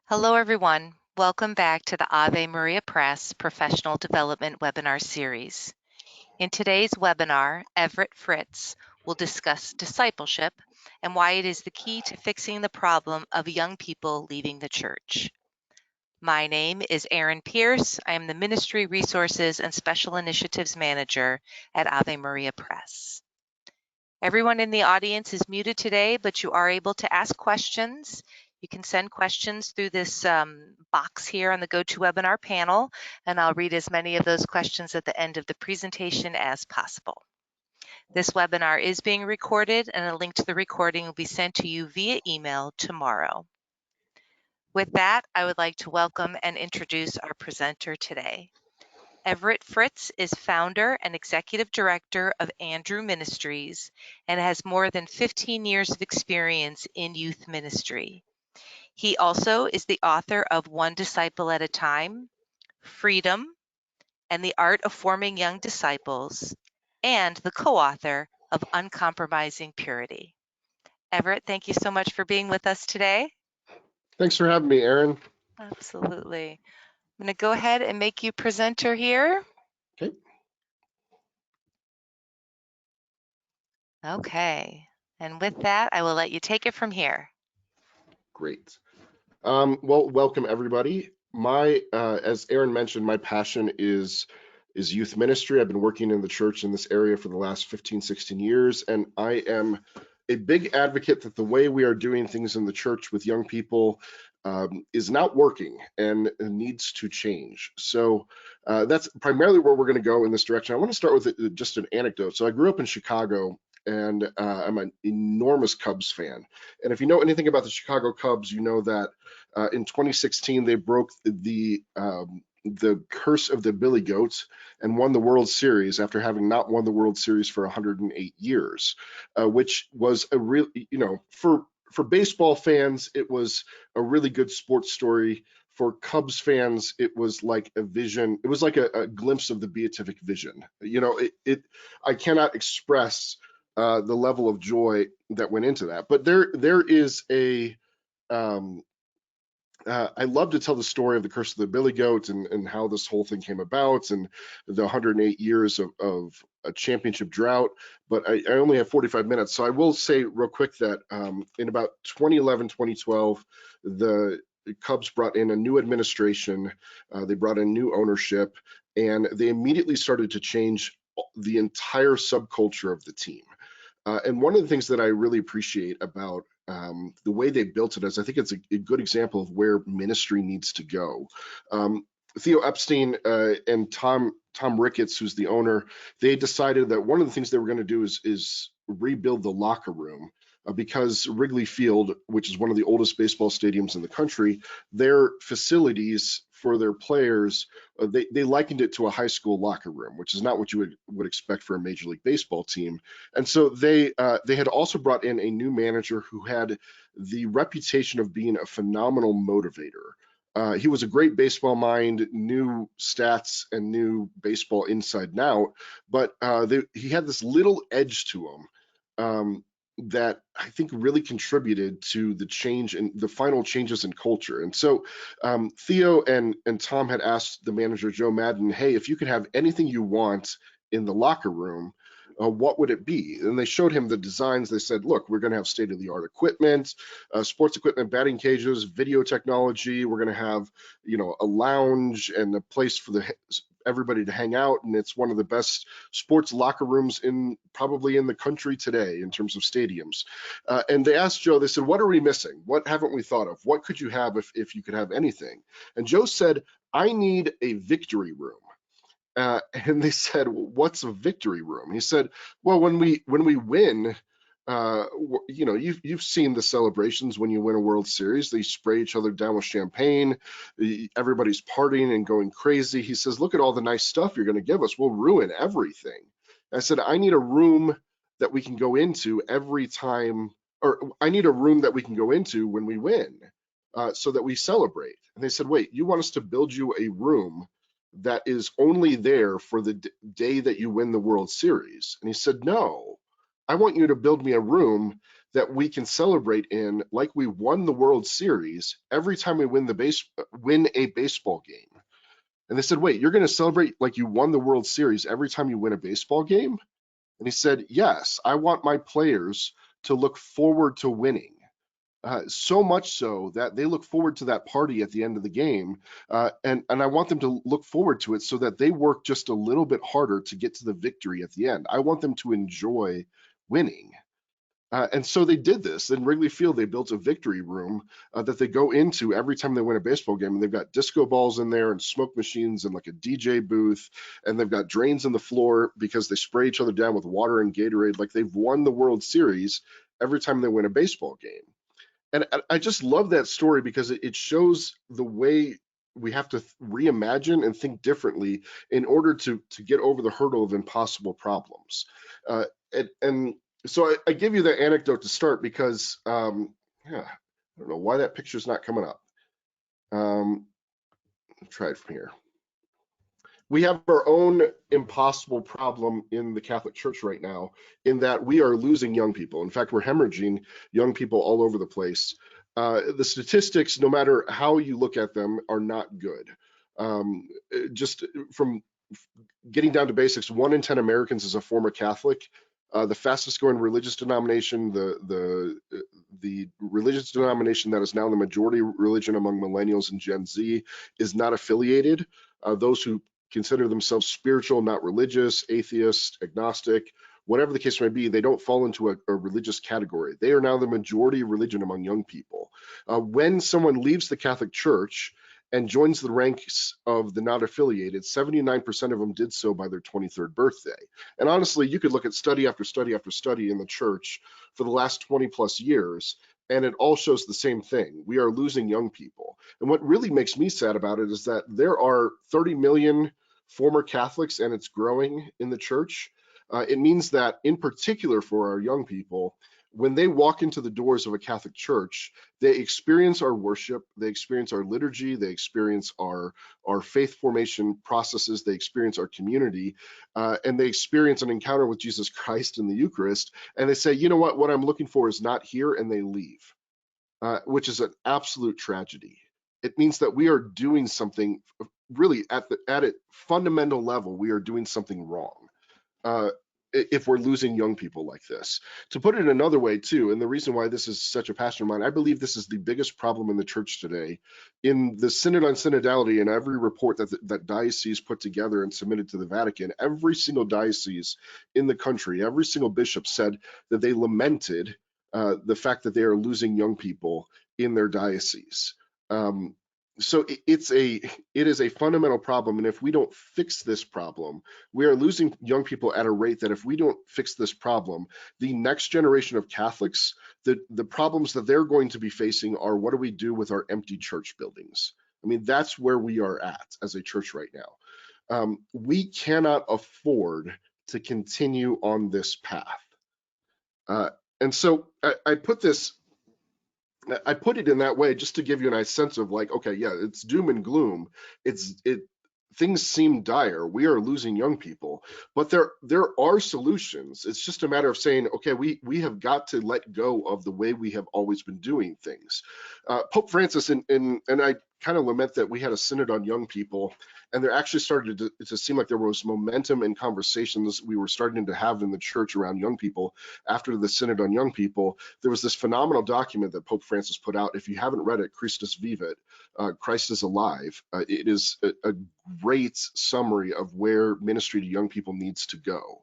Hello, everyone. Welcome back to the Ave Maria Press Professional Development Webinar Series. In today's webinar, Everett Fritz will discuss discipleship and why it is the key to fixing the problem of young people leaving the church. My name is Erin Pierce. I am the Ministry Resources and Special Initiatives Manager at Ave Maria Press. Everyone in the audience is muted today, but you are able to ask questions. You can send questions through this box here on the GoToWebinar panel, and I'll read as many of those questions at the end of the presentation as possible. This webinar is being recorded, and a link to the recording will be sent to you via email tomorrow. With that, I would like to welcome and introduce our presenter today. Everett Fritz is founder and executive director of Andrew Ministries and has more than 15 years of experience in youth ministry. He also is the author of One Disciple at a Time, Freedom, and the Art of Forming Young Disciples, and the co-author of Uncompromising Purity. Everett, thank you so much for being with us today. Thanks for having me, Erin. Absolutely. I'm going to go ahead and make you presenter here. Okay. Okay. And with that, I will let you take it from here. Great. Well, welcome everybody. As Erin mentioned, my passion is youth ministry. I've been working in the church in this area for the last 15, 16 years, and I am a big advocate that the way we are doing things in the church with young people is not working and needs to change. So that's primarily where we're going to go in this direction. I want to start with just an anecdote. So I grew up in Chicago, and I'm an enormous Cubs fan. And if you know anything about the Chicago Cubs, you know that in 2016 they broke the curse of the Billy Goat and won the World Series after having not won the World Series for 108 years, which was a real, for baseball fans, it was a really good sports story. For Cubs fans, it was like a vision. It was like a glimpse of the beatific vision. I cannot express the level of joy that went into that. But there is I love to tell the story of the curse of the Billy Goat and how this whole thing came about and the 108 years of a championship drought, but I only have 45 minutes. So I will say real quick that in about 2011, 2012, the Cubs brought in a new administration, they brought in new ownership, and they immediately started to change the entire subculture of the team. And one of the things that I really appreciate about the way they built it is I think it's a good example of where ministry needs to go. Theo Epstein and Tom Ricketts, who's the owner, they decided that one of the things they were going to do is rebuild the locker room. Because Wrigley Field, which is one of the oldest baseball stadiums in the country, their facilities for their players, they likened it to a high school locker room, which is not what you would expect for a Major League Baseball team. And so they had also brought in a new manager who had the reputation of being a phenomenal motivator. He was a great baseball mind, knew stats and knew baseball inside and out, but he had this little edge to him that I think really contributed to the change and the final changes in culture. And so Theo and Tom had asked the manager, Joe Madden, hey, if you could have anything you want in the locker room, what would it be? And they showed him the designs. They said, look, we're going to have state-of-the-art equipment, sports equipment, batting cages, video technology. We're going to have, a lounge and a place for everybody to hang out, and it's one of the best sports locker rooms probably in the country today in terms of stadiums. And they asked Joe, they said, what are we missing? What haven't we thought of? What could you have if you could have anything? And Joe said, I need a victory room. And they said, well, what's a victory room? He said, well, when we win, you've seen the celebrations when you win a World Series. They spray each other down with champagne. Everybody's partying and going crazy. He says, look at all the nice stuff you're going to give us. We'll ruin everything. I said, I need a room that we can go into every time, or I need a room that we can go into when we win so that we celebrate. And they said, wait, you want us to build you a room that is only there for the day that you win the World Series? And he said, no, I want you to build me a room that we can celebrate in like we won the World Series every time we win a baseball game. And they said, wait, you're going to celebrate like you won the World Series every time you win a baseball game? And he said, yes, I want my players to look forward to winning. So much so that they look forward to that party at the end of the game. And I want them to look forward to it so that they work just a little bit harder to get to the victory at the end. I want them to enjoy winning. And so they did this. In Wrigley Field, they built a victory room that they go into every time they win a baseball game. And they've got disco balls in there and smoke machines and like a DJ booth. And they've got drains in the floor because they spray each other down with water and Gatorade. Like they've won the World Series every time they win a baseball game. And I just love that story because it shows the way we have to reimagine and think differently in order to get over the hurdle of impossible problems. And so I give you the anecdote to start because yeah, I don't know why that picture's not coming up. I'll try it from here. We have our own impossible problem in the Catholic Church right now, in that we are losing young people. In fact, we're hemorrhaging young people all over the place. The statistics, no matter how you look at them, are not good. Just from getting down to basics, 1 in 10 Americans is a former Catholic. The fastest growing religious denomination, the religious denomination that is now the majority religion among millennials and Gen Z, is not affiliated. Those who consider themselves spiritual, not religious, atheist, agnostic, whatever the case may be, they don't fall into a religious category. They are now the majority religion among young people. When someone leaves the Catholic Church and joins the ranks of the not affiliated, 79% of them did so by their 23rd birthday. And honestly, you could look at study after study after study in the church for the last 20 plus years, and it all shows the same thing. We are losing young people. And what really makes me sad about it is that there are 30 million former Catholics, and it's growing in the church. It means that, in particular for our young people, when they walk into the doors of a Catholic church, they experience our worship, they experience our liturgy, they experience our faith formation processes, they experience our community, and they experience an encounter with Jesus Christ in the Eucharist, and they say, you know what I'm looking for is not here, and they leave, which is an absolute tragedy. It means that we are doing something really at a fundamental level, we are doing something wrong. If we're losing young people like this. To put it another way too, and the reason why this is such a passion of mine, I believe this is the biggest problem in the church today. In the Synod on Synodality and every report that diocese put together and submitted to the Vatican, every single diocese in the country, every single bishop said that they lamented the fact that they are losing young people in their diocese. So it is a fundamental problem, and if we don't fix this problem, we are losing young people at a rate that, if we don't fix this problem, the next generation of Catholics, the problems that they're going to be facing are, what do we do with our empty church buildings? I mean, that's where we are at as a church right now. We cannot afford to continue on this path. And so I put it in that way just to give you a nice sense of like, okay, yeah, it's doom and gloom. Things seem dire. We are losing young people, but there are solutions. It's just a matter of saying, okay, we have got to let go of the way we have always been doing things. Pope Francis, and I kind of lament that we had a synod on young people, and there actually started to seem like there was momentum and conversations we were starting to have in the church around young people. After the synod on young people, there was this phenomenal document that Pope Francis put out. If you haven't read it, Christus Vivit, Christ is Alive. It is a great summary of where ministry to young people needs to go.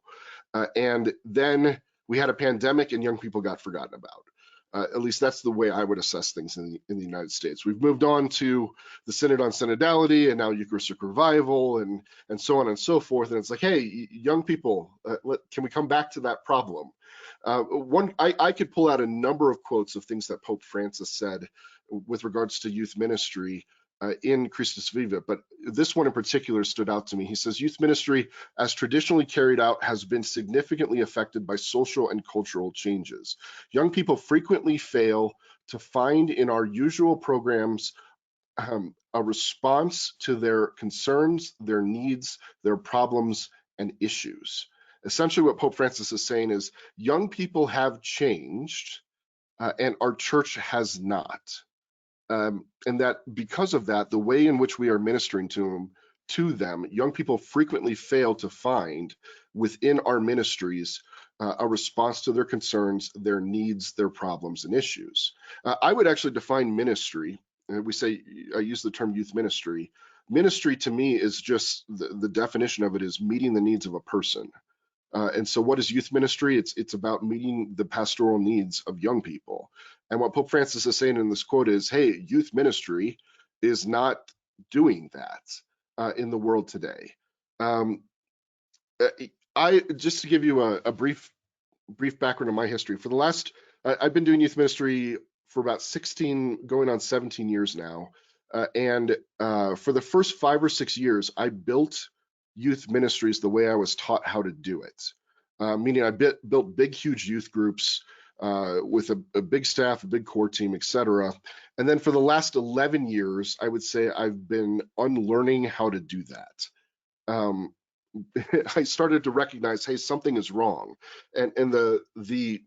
And then we had a pandemic and young people got forgotten about. At least that's the way I would assess things in the United States. We've moved on to the Synod on Synodality and now Eucharistic Revival and so on and so forth. And it's like, hey, young people, can we come back to that problem? I could pull out a number of quotes of things that Pope Francis said with regards to youth ministry in Christus Vivit, but this one in particular stood out to me. He says, youth ministry, as traditionally carried out, has been significantly affected by social and cultural changes. Young people frequently fail to find in our usual programs a response to their concerns, their needs, their problems, and issues. Essentially, what Pope Francis is saying is, young people have changed, and our church has not. And that because of that, the way in which we are ministering to them, young people frequently fail to find within our ministries a response to their concerns, their needs, their problems, and issues. I would actually define ministry. We say, I use the term youth ministry. Ministry to me is just the definition of it is meeting the needs of a person. And so, what is youth ministry? It's about meeting the pastoral needs of young people. And what Pope Francis is saying in this quote is, "Hey, youth ministry is not doing that in the world today." Um, uh, I just to give you a brief background of my history. For the last, I've been doing youth ministry for about 16, going on 17 years now. And for the first 5 or 6 years, I built youth ministries the way I was taught how to do it. Meaning I built big, huge youth groups with a big staff, a big core team, etc. And then for the last 11 years, I would say I've been unlearning how to do that. Um, I started to recognize, hey, something is wrong, and the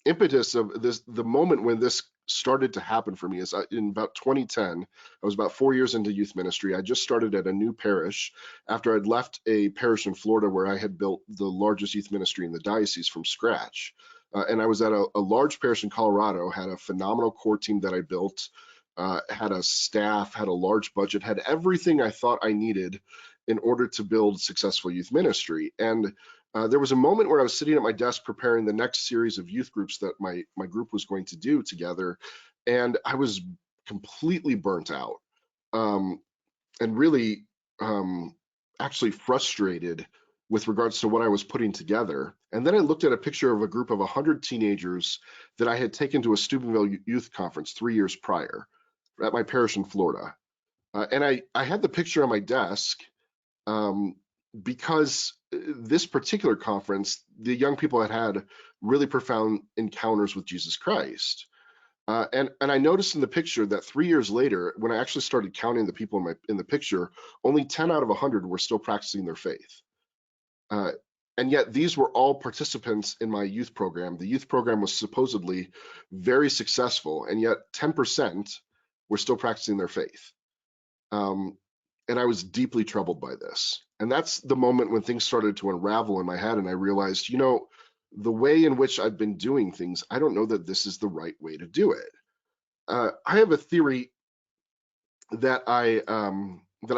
impetus of this, the moment when this started to happen for me is in about 2010. I was about 4 years into youth ministry. I just started at a new parish after I'd left a parish in Florida where I had built the largest youth ministry in the diocese from scratch. And I was at a large parish in Colorado, had a phenomenal core team that I built, had a staff, had a large budget, had everything I thought I needed in order to build successful youth ministry. And there was a moment where I was sitting at my desk preparing the next series of youth groups that my group was going to do together, and I was completely burnt out, um, and really actually frustrated with regards to what I was putting together. And then I looked at a picture of a group of 100 teenagers that I had taken to a Steubenville youth conference 3 years prior at my parish in Florida. And I had the picture on my desk um, because this particular conference, the young people had really profound encounters with Jesus Christ. And I noticed in the picture that 3 years later, when I actually started counting the people in the picture, only 10 out of 100 were still practicing their faith. Uh, and yet these were all participants in my youth program. The youth program was supposedly very successful, and yet 10% were still practicing their faith. Um, and I was deeply troubled by this. And that's the moment when things started to unravel in my head. And I realized, the way in which I've been doing things, I don't know that this is the right way to do it. I have a theory that I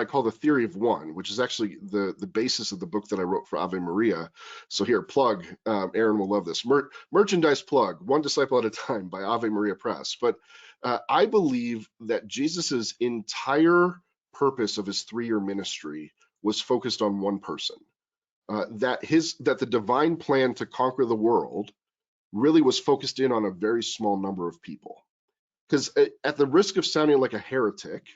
call the theory of one, which is actually the basis of the book that I wrote for Ave Maria. So here, plug. Aaron will love this. Merchandise plug. One disciple at a time by Ave Maria Press. But I believe that Jesus's entire purpose of his 3-year ministry was focused on one person. That the divine plan to conquer the world really was focused in on a very small number of people. Because at the risk of sounding like a heretic,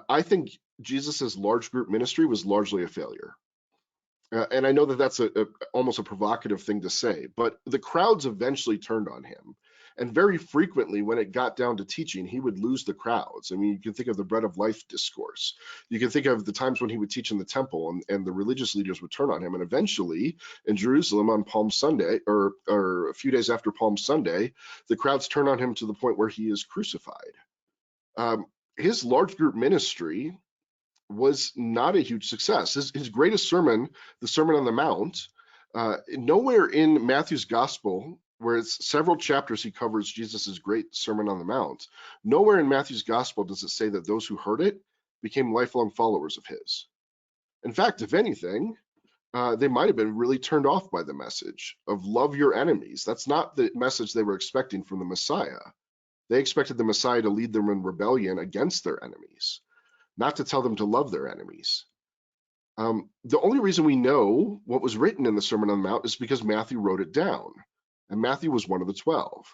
I think Jesus's large group ministry was largely a failure. And I know that that's almost a provocative thing to say, but the crowds eventually turned on him. And very frequently, when it got down to teaching, he would lose the crowds. I mean, you can think of the bread of life discourse. You can think of the times when he would teach in the temple and the religious leaders would turn on him. And eventually, in Jerusalem on Palm Sunday, or a few days after Palm Sunday, the crowds turn on him to the point where he is crucified. His large group ministry was not a huge success. His greatest sermon, the Sermon on the Mount, nowhere in Matthew's gospel, where it's several chapters he covers Jesus's great Sermon on the Mount, nowhere in Matthew's gospel does it say that those who heard it became lifelong followers of his. In fact, if anything, they might have been really turned off by the message of love your enemies. That's not the message they were expecting from the Messiah. They expected the Messiah to lead them in rebellion against their enemies, not to tell them to love their enemies. The only reason we know what was written in the Sermon on the Mount is because Matthew wrote it down, and Matthew was one of the 12.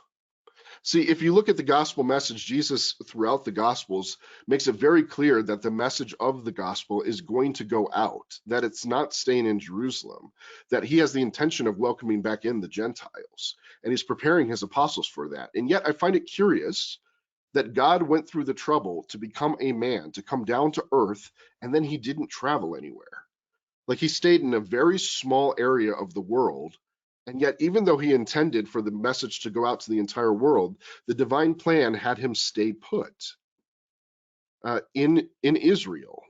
See, if you look at the gospel message, Jesus throughout the gospels makes it very clear that the message of the gospel is going to go out, that it's not staying in Jerusalem, that he has the intention of welcoming back in the Gentiles, and he's preparing his apostles for that. And yet I find it curious that God went through the trouble to become a man, to come down to earth, and then he didn't travel anywhere. Like he stayed in a very small area of the world And yet, even though he intended for the message to go out to the entire world, the divine plan had him stay put in Israel.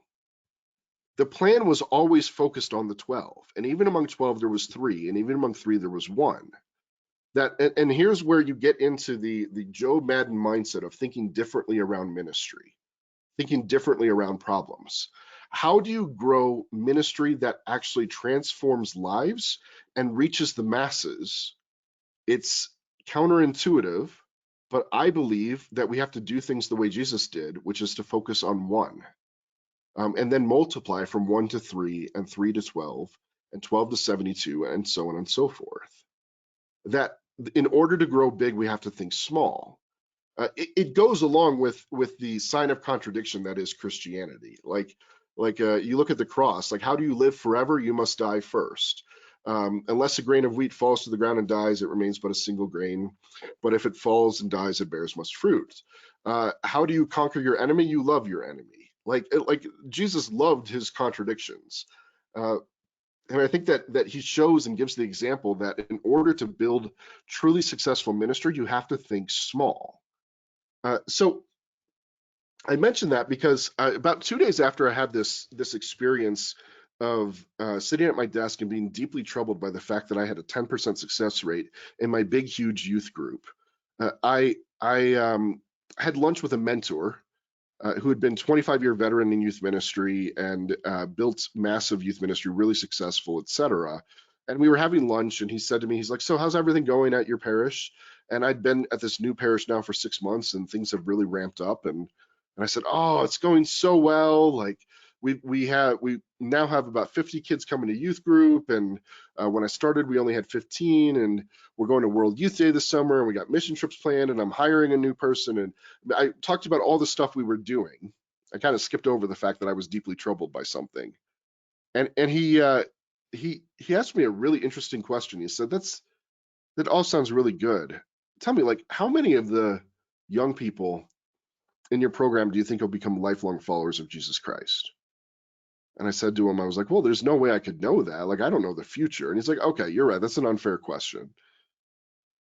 The plan was always focused on the 12, and even among 12 there was three, and even among three there was one. And here's where you get into the Joe Madden mindset of thinking differently around ministry, thinking differently around problems. How do you grow ministry that actually transforms lives and reaches the masses? It's counterintuitive, but I believe that we have to do things the way Jesus did, which is to focus on one, and then multiply from 1 to 3 and 3 to 12 and 12 to 72 and so on and so forth. That in order to grow big, we have to think small. It goes along with the sign of contradiction that is Christianity. You look at the cross. Like, how do you live forever? You must die first. Unless a grain of wheat falls to the ground and dies, it remains but a single grain. But if it falls and dies, it bears much fruit. How do you conquer your enemy? You love your enemy. Like Jesus loved his contradictions. And I think that he shows and gives the example that in order to build truly successful ministry, you have to think small. So I mentioned that because about 2 days after I had this experience of sitting at my desk and being deeply troubled by the fact that I had a 10% success rate in my big, huge youth group, I had lunch with a mentor who had been 25-year veteran in youth ministry and built massive youth ministry, really successful, etc. And we were having lunch, and he said to me, he's like, "So how's everything going at your parish?" And I'd been at this new parish now for 6 months, and things have really ramped up. And I said, "Oh, it's going so well. Like we now have about 50 kids coming to youth group, and when I started, we only had 15, and we're going to World Youth Day this summer, and we got mission trips planned, and I'm hiring a new person." And I talked about all the stuff we were doing. I kind of skipped over the fact that I was deeply troubled by something. And he asked me a really interesting question. He said, that all sounds really good. Tell me, like, how many of the young people in your program do you think will become lifelong followers of Jesus Christ?" And I said to him, I was like, "Well, there's no way I could know that. Like, I don't know the future." And he's like, "Okay, you're right. That's an unfair question.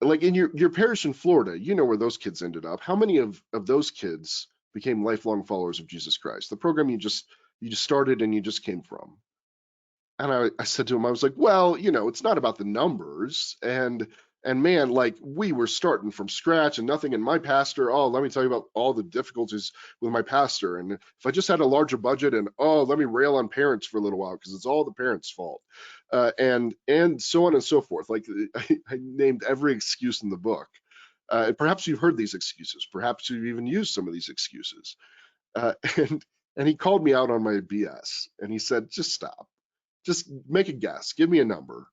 Like in your parish in Florida, you know where those kids ended up. How many of those kids became lifelong followers of Jesus Christ? The program you just started and you just came from." And I said to him, I was like, "Well, it's not about the numbers. And man, like, we were starting from scratch and nothing. And my pastor, oh, let me tell you about all the difficulties with my pastor. And if I just had a larger budget, and oh, let me rail on parents for a little while because it's all the parents' fault, and so on and so forth." Like, I named every excuse in the book. And perhaps you've heard these excuses. Perhaps you've even used some of these excuses. Uh, and and he called me out on my BS, and he said, "Just stop. Just make a guess. Give me a number.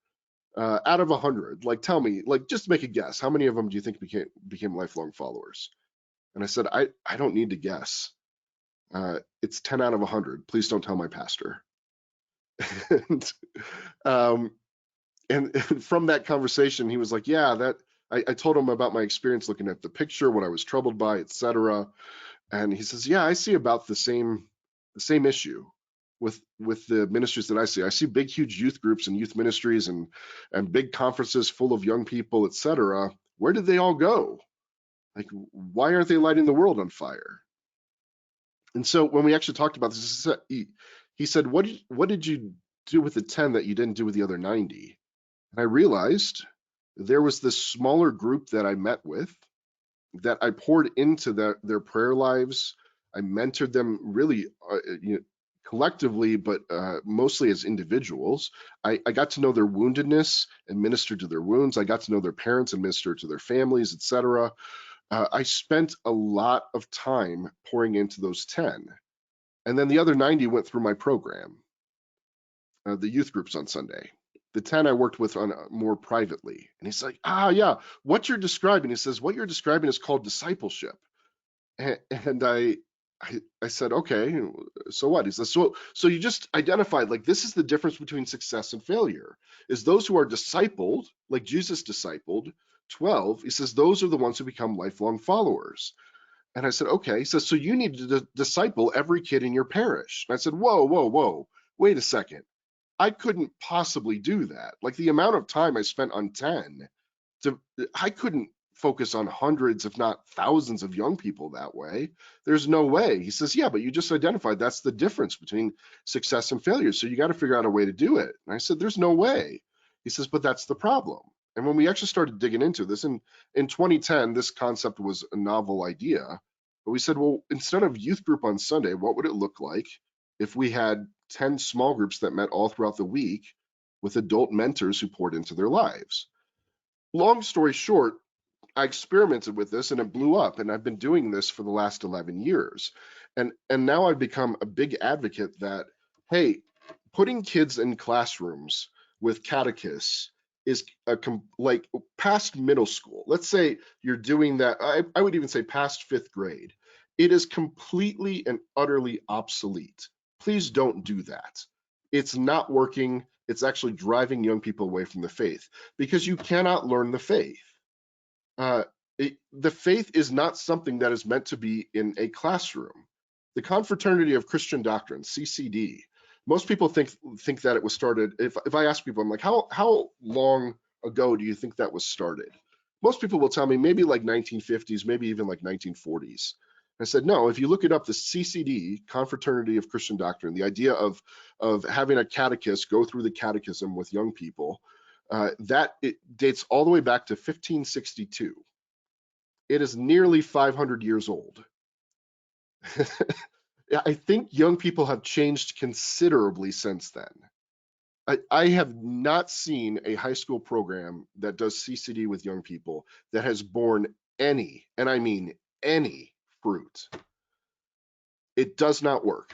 Out of 100, like, tell me, like, just make a guess. How many of them do you think became lifelong followers?" And I said, I don't need to guess. It's 10 out of 100. Please don't tell my pastor." and, um, and from that conversation, he was like, "Yeah, that." I told him about my experience looking at the picture, what I was troubled by, etc. And he says, "Yeah, I see about the same issue with the ministries that I see. I see big, huge youth groups and youth ministries and big conferences full of young people, etc. Where did they all go? Like, why aren't they lighting the world on fire?" And so when we actually talked about this, he said, "What did you do with the 10 that you didn't do with the other 90?" And I realized there was this smaller group that I met with, that I poured into their prayer lives. I mentored them really collectively, but mostly as individuals. I got to know their woundedness and ministered to their wounds. I got to know their parents and ministered to their families, etc. I spent a lot of time pouring into those 10. And then the other 90 went through my program, the youth groups on Sunday. The 10 I worked with on more privately. And he's like, yeah, what you're describing, he says, what you're describing is called discipleship. And I said, "Okay, so what?" He says, so you just identified, like, this is the difference between success and failure, is those who are discipled, like Jesus discipled 12. He says, those are the ones who become lifelong followers. And I said, "Okay." He says, "So you need to disciple every kid in your parish." And I said, "Whoa, whoa, whoa, wait a second. I couldn't possibly do that. Like the amount of time I spent on 10, I couldn't focus on hundreds, if not thousands of young people that way. There's no way. He says, yeah, but you just identified that's the difference between success and failure. So you got to figure out a way to do it. And I said, there's no way. He says, but that's the problem. And when we actually started digging into this, in 2010, this concept was a novel idea. But we said, well, instead of youth group on Sunday, what would it look like if we had 10 small groups that met all throughout the week with adult mentors who poured into their lives? Long story short, I experimented with this and it blew up, and I've been doing this for the last 11 years. And now I've become a big advocate that, hey, putting kids in classrooms with catechists is like past middle school. Let's say you're doing that. I would even say past fifth grade. It is completely and utterly obsolete. Please don't do that. It's not working. It's actually driving young people away from the faith because you cannot learn the faith. Uh, the faith is not something that is meant to be in a classroom. The Confraternity of Christian Doctrine, CCD, most people think that it was started. If I ask people, I'm like, how long ago do you think that was started? Most people will tell me maybe like 1950s, maybe even like 1940s. I said, no, if you look it up, the CCD, Confraternity of Christian Doctrine, the idea of having a catechist go through the catechism with young people, that it dates all the way back to 1562. It is nearly 500 years old. I think young people have changed considerably since then. I have not seen a high school program that does CCD with young people that has borne any, and I mean any, fruit. It does not work.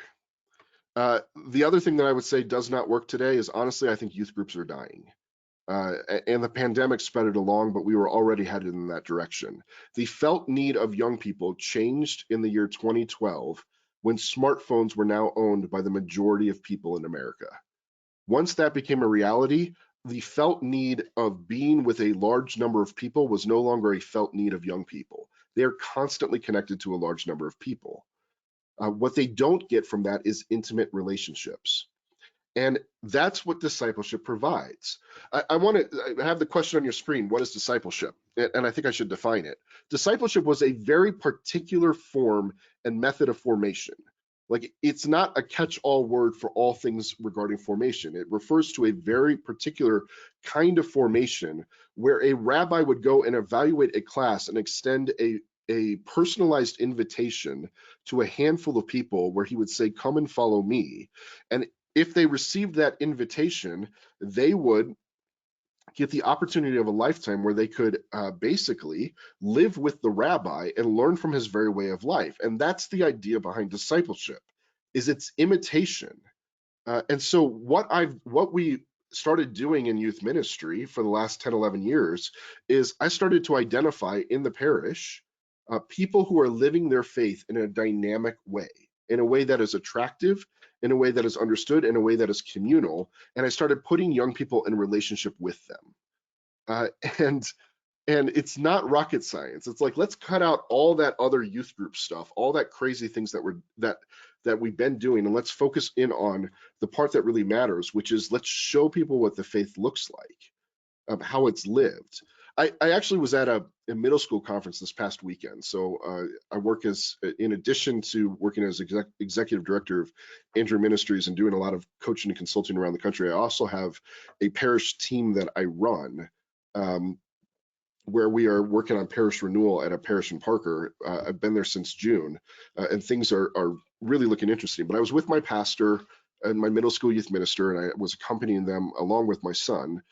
The other thing that I would say does not work today is honestly, I think youth groups are dying. And the pandemic sped it along, but we were already headed in that direction. The felt need of young people changed in the year 2012 when smartphones were now owned by the majority of people in America. Once that became a reality, the felt need of being with a large number of people was no longer a felt need of young people. They are constantly connected to a large number of people. What they don't get from that is intimate relationships. And that's what discipleship provides. I want to have the question on your screen. What is discipleship? And I think I should define it. Discipleship was a very particular form and method of formation. Like it's not a catch-all word for all things regarding formation. It refers to a very particular kind of formation where a rabbi would go and evaluate a class and extend a personalized invitation to a handful of people where he would say, come and follow me. And if they received that invitation, they would get the opportunity of a lifetime where they could basically live with the rabbi and learn from his very way of life. And that's the idea behind discipleship, is its imitation. And so what we started doing in youth ministry for the last 10, 11 years is I started to identify in the parish people who are living their faith in a dynamic way, in a way that is attractive, in a way that is understood, in a way that is communal. And I started putting young people in relationship with them. Uh, and and it's not rocket science. It's like, let's cut out all that other youth group stuff, all that crazy things that we've been doing, and let's focus in on the part that really matters, which is let's show people what the faith looks like, how it's lived. I actually was at a middle school conference this past weekend. So I work as, in addition to working as executive director of Andrew Ministries and doing a lot of coaching and consulting around the country, I also have a parish team that I run. Where we are working on parish renewal at a parish in Parker. I've been there since June, and things are really looking interesting. But I was with my pastor and my middle school youth minister, and I was accompanying them along with my son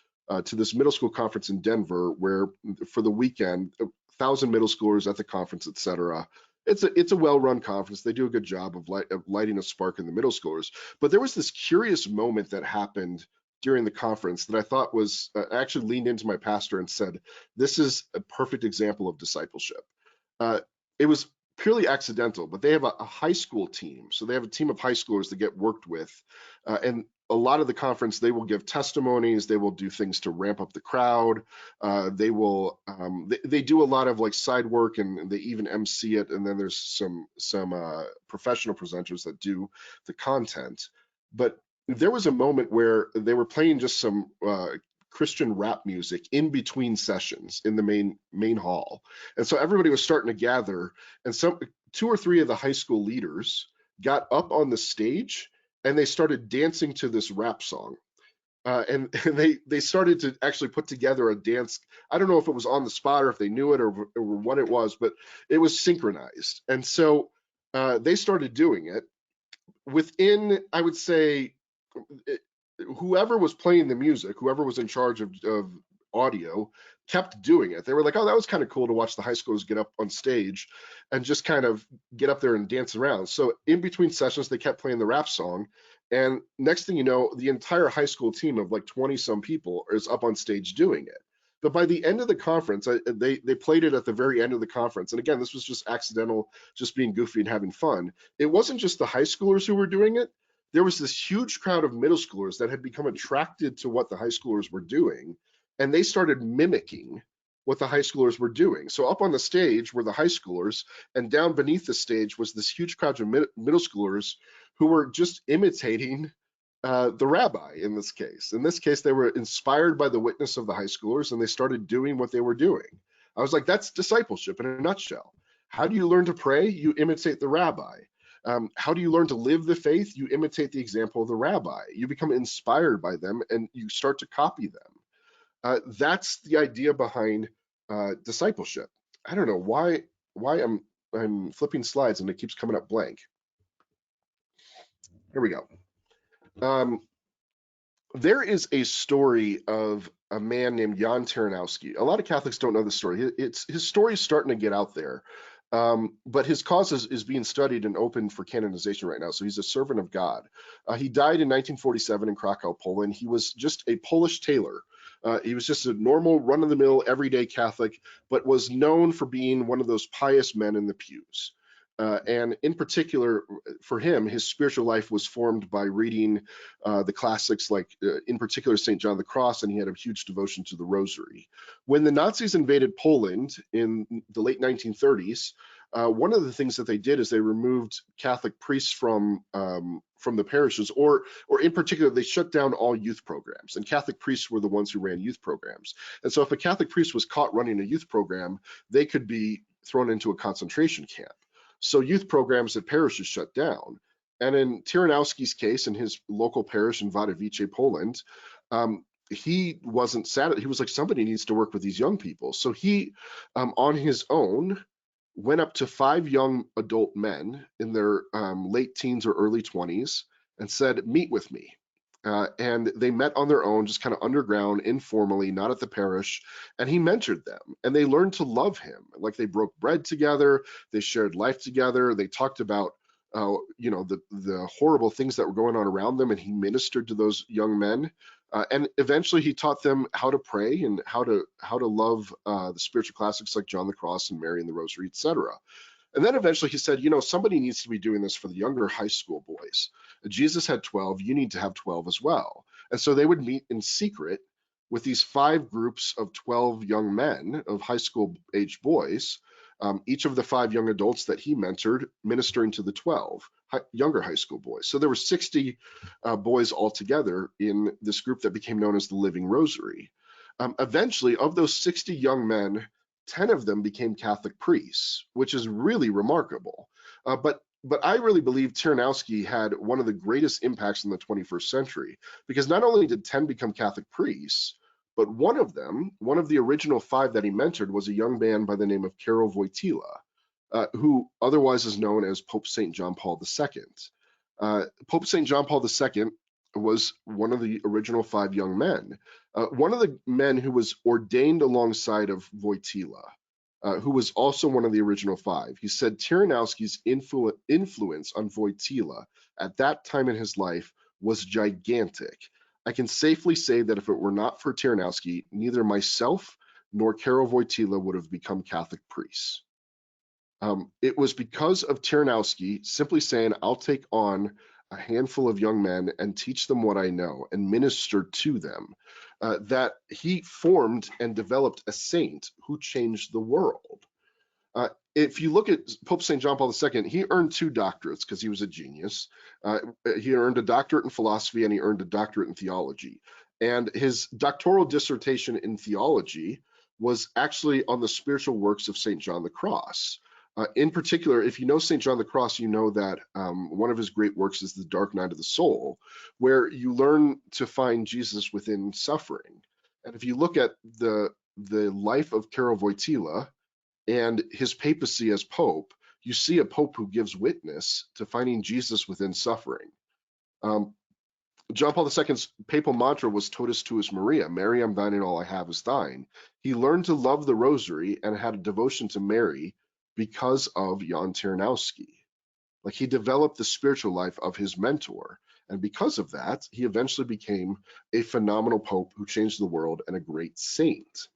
to this middle school conference in Denver, where for the weekend, 1,000 middle schoolers at the conference, et cetera. It's a well-run conference. They do a good job of lighting a spark in the middle schoolers. But there was this curious moment that happened during the conference that I thought was I actually leaned into my pastor and said, this is a perfect example of discipleship. It was purely accidental, but they have a high school team. So they have a team of high schoolers that get worked with. And a lot of the conference, they will give testimonies. They will do things to ramp up the crowd. They do a lot of like side work, and they even MC it. And then there's some professional presenters that do the content. But there was a moment where they were playing just some Christian rap music in between sessions in the main hall, and so everybody was starting to gather, and some two or three of the high school leaders got up on the stage and they started dancing to this rap song. And they started to actually put together a dance. I don't know if it was on the spot or if they knew it or what it was, but it was synchronized. And so they started doing it within, I would say, whoever was playing the music, whoever was in charge of audio, kept doing it. They were like, oh, that was kind of cool to watch the high schoolers get up on stage and just kind of get up there and dance around. So in between sessions, they kept playing the rap song. And next thing you know, the entire high school team of like 20 some people is up on stage doing it. But by the end of the conference, they played it at the very end of the conference. And again, this was just accidental, just being goofy and having fun. It wasn't just the high schoolers who were doing it. There was this huge crowd of middle schoolers that had become attracted to what the high schoolers were doing, and they started mimicking what the high schoolers were doing. So up on the stage were the high schoolers, and down beneath the stage was this huge crowd of middle schoolers who were just imitating the rabbi in this case. In this case, they were inspired by the witness of the high schoolers, and they started doing what they were doing. I was like, that's discipleship in a nutshell. How do you learn to pray? You imitate the rabbi. How do you learn to live the faith? You imitate the example of the rabbi. You become inspired by them and you start to copy them. That's the idea behind discipleship. I don't know why I'm flipping slides and it keeps coming up blank. Here we go. There is a story of a man named Jan Taranowski. A lot of Catholics don't know the story. His story is starting to get out there, but his cause is being studied and open for canonization right now. So he's a servant of God. He died in 1947 in Krakow, Poland. He was just a Polish tailor. He was just a normal, run-of-the-mill, everyday Catholic, but was known for being one of those pious men in the pews. And in particular, for him, his spiritual life was formed by reading the classics like, in particular, St. John the Cross, and he had a huge devotion to the Rosary. When the Nazis invaded Poland in the late 1930s, one of the things that they did is they removed Catholic priests from the parishes, or in particular, they shut down all youth programs. And Catholic priests were the ones who ran youth programs. And so if a Catholic priest was caught running a youth program, they could be thrown into a concentration camp. So youth programs at parishes shut down. And in Taranowski's case, in his local parish in Wadowice, Poland, he wasn't sad. He was like, somebody needs to work with these young people. So he, on his own, went up to 5 young adult men in their late teens or early 20s and said, meet with me. And they met on their own, just kind of underground, informally, not at the parish. And he mentored them, and they learned to love him. Like they broke bread together, they shared life together, they talked about, the horrible things that were going on around them, and he ministered to those young men. And eventually, he taught them how to pray and how to love the spiritual classics like John the Cross and Mary and the Rosary, etc. And then eventually he said, somebody needs to be doing this for the younger high school boys. Jesus had 12, you need to have 12 as well. And so they would meet in secret with these 5 groups of 12 young men of high school age boys, each of the 5 young adults that he mentored ministering to the 12 younger high school boys. So there were 60 boys altogether in this group that became known as the Living Rosary. Eventually, of those 60 young men, 10 of them became Catholic priests, which is really remarkable. But I really believe Taranowski had one of the greatest impacts in the 21st century, because not only did 10 become Catholic priests, but one of them, one of the original 5 that he mentored, was a young man by the name of Karol Wojtyla, who otherwise is known as Pope St. John Paul II. Pope St. John Paul II was one of the original 5 young men. One of the men who was ordained alongside of Wojtyla, who was also one of the original 5, he said Taranowski's influence on Wojtyla at that time in his life was gigantic. I can safely say that if it were not for Taranowski, neither myself nor Karol Wojtyla would have become Catholic priests. It was because of Taranowski simply saying, I'll take on a handful of young men and teach them what I know and minister to them, that he formed and developed a saint who changed the world. If you look at Pope St. John Paul II, he earned 2 doctorates because he was a genius. Uh, he earned a doctorate in philosophy and he earned a doctorate in theology. And his doctoral dissertation in theology was actually on the spiritual works of St. John the Cross. In particular, if you know St. John the Cross, you know that one of his great works is The Dark Night of the Soul, where you learn to find Jesus within suffering. And if you look at the life of Karol Wojtyla and his papacy as Pope, you see a Pope who gives witness to finding Jesus within suffering. Um, John Paul II's papal mantra was Totus Tuus Maria, Mary, I'm thine and all I have is thine. He learned to love the rosary and had a devotion to Mary because of Jan Tyranowski. Like he developed the spiritual life of his mentor. And because of that, he eventually became a phenomenal Pope who changed the world and a great saint.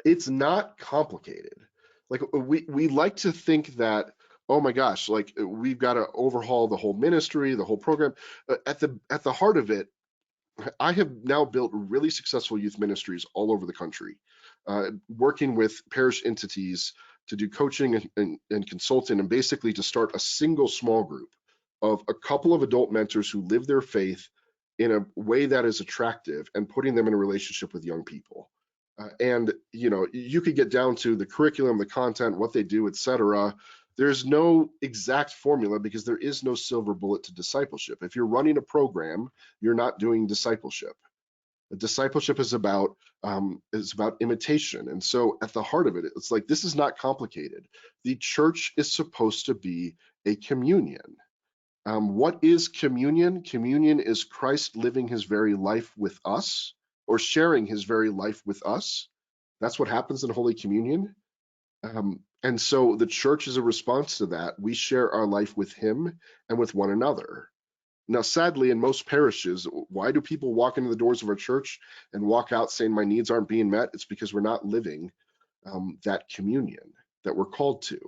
It's not complicated. Like we like to think that, oh my gosh, like we've got to overhaul the whole ministry, the whole program. At the heart of it, I have now built really successful youth ministries all over the country, working with parish entities to do coaching and consulting, and basically to start a single small group of a couple of adult mentors who live their faith in a way that is attractive and putting them in a relationship with young people. And you know, you could get down to the curriculum, the content, what they do, etc. There's no exact formula because there is no silver bullet to discipleship. If you're running a program, you're not doing discipleship. Discipleship is about imitation, and so at the heart of it, it's like this is not complicated. The church is supposed to be a communion. What is communion? Communion is Christ living his very life with us, or sharing his very life with us. That's what happens in Holy Communion. And so the church is a response to that. We share our life with him and with one another. Now, sadly, in most parishes, why do people walk into the doors of our church and walk out saying my needs aren't being met? It's because we're not living that communion that we're called to.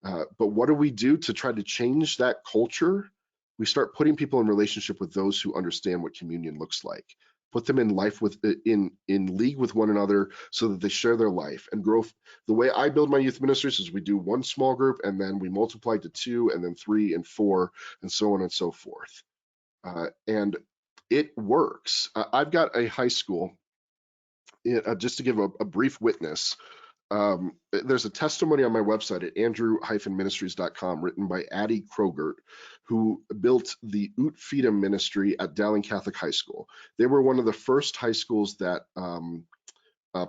But what do we do to try to change that culture? We start putting people in relationship with those who understand what communion looks like. Put them in life with in league with one another so that they share their life and grow. The way I build my youth ministries is we do one small group and then we multiply to 2 and then 3 and 4 and so on and so forth. And it works. I've got a high school, just to give a brief witness. There's a testimony on my website at andrew-ministries.com written by Addie Krogert, who built the Ut Fidem ministry at Dowling Catholic High School. They were one of the first high schools that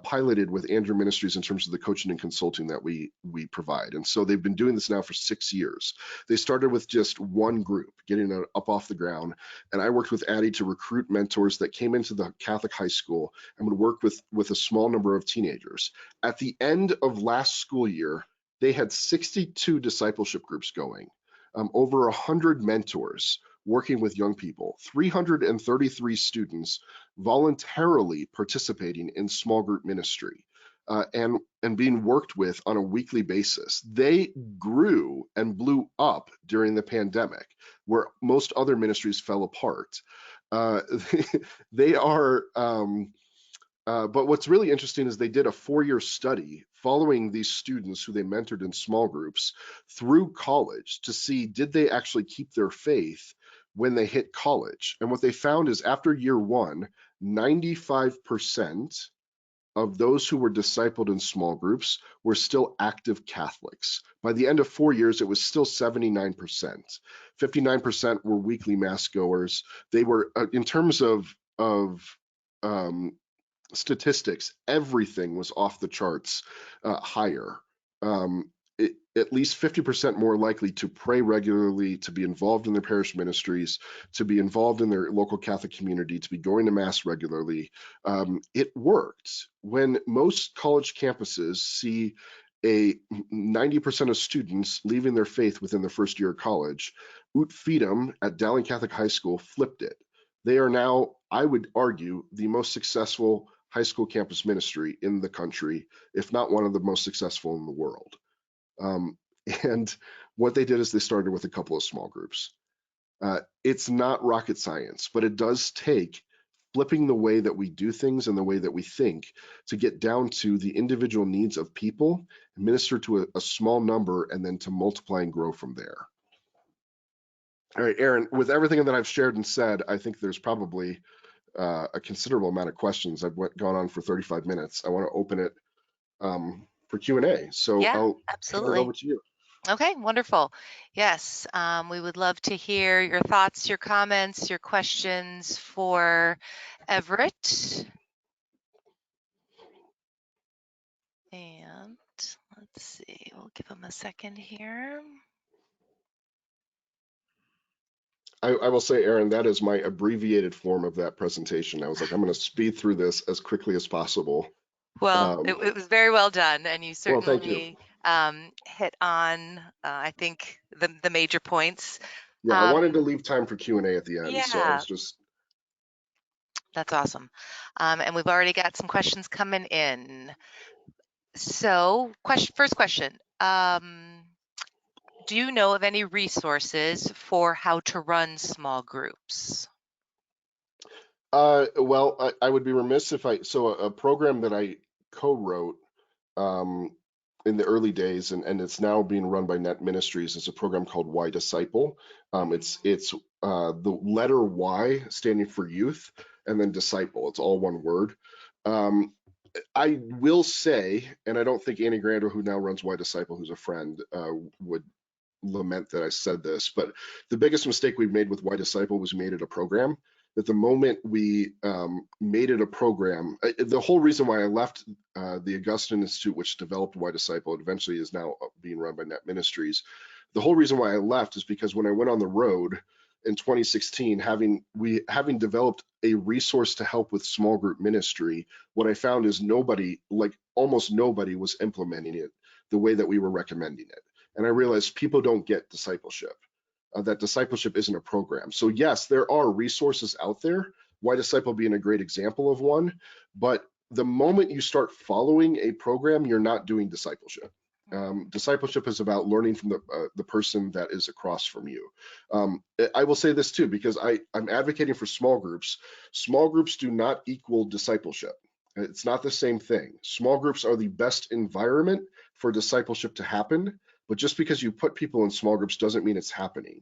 piloted with Andrew Ministries in terms of the coaching and consulting that we provide. And so they've been doing this now for 6 years. They started with just one group, getting it up off the ground. And I worked with Addie to recruit mentors that came into the Catholic high school and would work with a small number of teenagers. At the end of last school year, they had 62 discipleship groups going, over 100 mentors working with young people, 333 students voluntarily participating in small group ministry, and being worked with on a weekly basis. They grew and blew up during the pandemic, where most other ministries fell apart. Uh, they are, but what's really interesting is they did a 4-year study following these students who they mentored in small groups through college to see did they actually keep their faith when they hit college. And what they found is after year 1, 95% of those who were discipled in small groups were still active Catholics. By the end of 4 years, it was still 79%. 59% were weekly mass goers. They were, in terms of um, statistics, everything was off the charts higher. At least 50% more likely to pray regularly, to be involved in their parish ministries, to be involved in their local Catholic community, to be going to Mass regularly. It worked. When most college campuses see a 90% of students leaving their faith within their first year of college, Ut Fidem at Dowling Catholic High School flipped it. They are now, I would argue, the most successful high school campus ministry in the country, if not one of the most successful in the world. Um, and what they did is they started with a couple of small groups. It's not rocket science, but it does take flipping the way that we do things and the way that we think to get down to the individual needs of people, minister to a small number, and then to multiply and grow from there. All right, Aaron, with everything that I've shared and said, I think there's probably a considerable amount of questions. I've gone on for 35 minutes. I want to open it for Q&A. So Yeah, I'll hand it absolutely. over to you. Okay, wonderful. Yes, we would love to hear your thoughts, your comments, your questions for Everett. And let's see, we'll give him a second here. I will say, Aaron, that is my abbreviated form of that presentation. I was like, I'm going to speed through this as quickly as possible. Well, it was very well done, and you Well, thank you. certainly hit on, I think, the major points. Yeah, I wanted to leave time for Q&A at the end, so I Yeah, was just. that's awesome. And we've already got some questions coming in. So, first question. Do you know of any resources for how to run small groups? Well, I would be remiss if so a program that I co-wrote um, in the early days, and it's now being run by Net Ministries, is a program called Why Disciple. It's the letter Y standing for youth, and then disciple. It's all one word. Um, I will say, and I don't think Annie Grander, who now runs Why Disciple, who's a friend, would lament that I said this, but the biggest mistake we made with Why Disciple was we made it a program. That the moment we made it a program, the whole reason why I left the Augustine Institute, which developed Why Disciple, it eventually is now being run by Net Ministries. The whole reason why I left is because when I went on the road in 2016, having developed a resource to help with small group ministry, what I found is nobody, like almost nobody, was implementing it the way that we were recommending it. And I realized people don't get discipleship, that discipleship isn't a program. So yes, there are resources out there, Why Disciple being a great example of one, but the moment you start following a program, you're not doing discipleship. Discipleship is about learning from the person that is across from you. I will say this too, because I'm advocating for small groups. Small groups do not equal discipleship. It's not the same thing. Small groups are the best environment for discipleship to happen, but just because you put people in small groups doesn't mean it's happening.